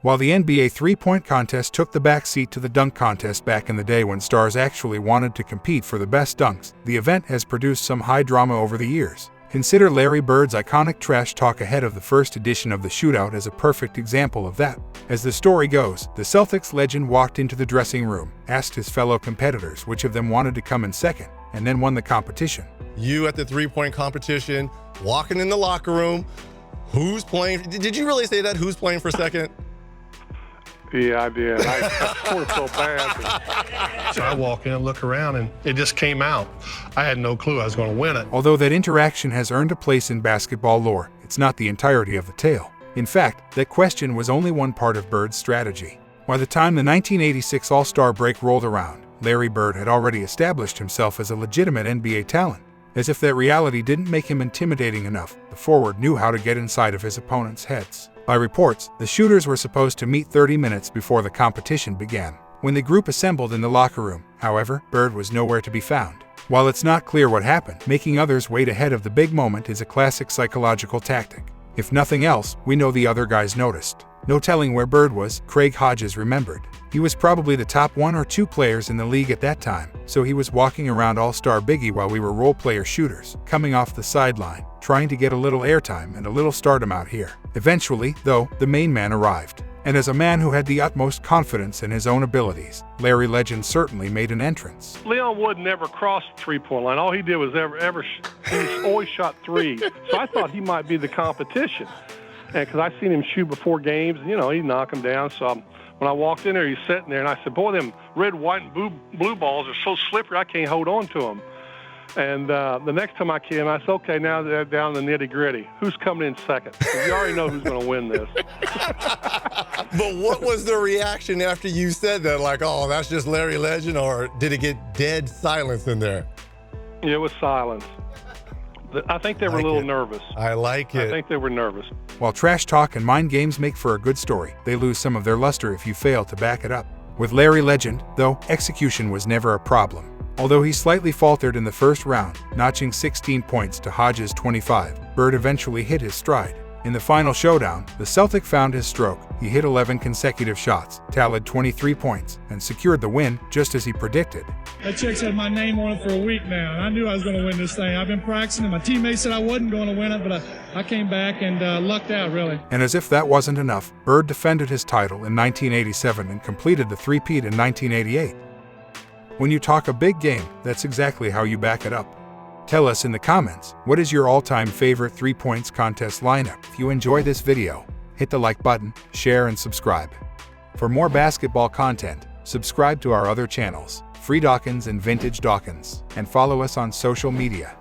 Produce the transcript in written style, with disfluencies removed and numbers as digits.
While the NBA three-point contest took the backseat to the dunk contest back in the day when stars actually wanted to compete for the best dunks, the event has produced some high drama over the years. Consider Larry Bird's iconic trash talk ahead of the first edition of the shootout as a perfect example of that. As the story goes, the Celtics legend walked into the dressing room, asked his fellow competitors which of them wanted to come in second, and then won the competition. You at the three-point competition, walking in the locker room, who's playing? Did you really say that? Who's playing for second? Yeah, I did. I sort of felt bad. So I walk in and look around, and it just came out. I had no clue I was going to win it. Although that interaction has earned a place in basketball lore, it's not the entirety of the tale. In fact, that question was only one part of Bird's strategy. By the time the 1986 All-Star break rolled around, Larry Bird had already established himself as a legitimate NBA talent. As if that reality didn't make him intimidating enough, the forward knew how to get inside of his opponents' heads. By reports, the shooters were supposed to meet 30 minutes before the competition began. When the group assembled in the locker room, however, Bird was nowhere to be found. While it's not clear what happened, making others wait ahead of the big moment is a classic psychological tactic. If nothing else, we know the other guys noticed. No telling where Bird was, Craig Hodges remembered. He was probably the top 1 or 2 players in the league at that time, so he was walking around All-Star Biggie while we were role-player shooters, coming off the sideline, trying to get a little airtime and a little stardom out here. Eventually, though, the main man arrived. And as a man who had the utmost confidence in his own abilities, Larry Legend certainly made an entrance. Leon Wood never crossed the three-point line. All he did was he always shot threes. So I thought he might be the competition. And because I seen him shoot before games, he'd knock him down. So when I walked in there, he's sitting there, and I said, boy, them red, white, and blue balls are so slippery, I can't hold on to them. And the next time I came, I said, okay, now they're down to the nitty-gritty. Who's coming in second? You already know who's going to win this. But what was the reaction after you said that? Like, oh, that's just Larry Legend, or did it get dead silence in there? It was silence. I think they were a little nervous. I like it. I think they were nervous. While trash talk and mind games make for a good story, they lose some of their luster if you fail to back it up. With Larry Legend, though, execution was never a problem. Although he slightly faltered in the first round, notching 16 points to Hodges' 25, Bird eventually hit his stride. In the final showdown, the Celtic found his stroke. He hit 11 consecutive shots, tallied 23 points, and secured the win just as he predicted. That check's had my name on it for a week now, and I knew I was going to win this thing. I've been practicing, and my teammates said I wasn't going to win it, but I came back and lucked out, really. And as if that wasn't enough, Bird defended his title in 1987 and completed the three-peat in 1988. When you talk a big game, that's exactly how you back it up. Tell us in the comments, what is your all-time favorite 3-points contest lineup? If you enjoy this video, hit the like button, share, and subscribe. For more basketball content, subscribe to our other channels, Free Dawkins and Vintage Dawkins, and follow us on social media.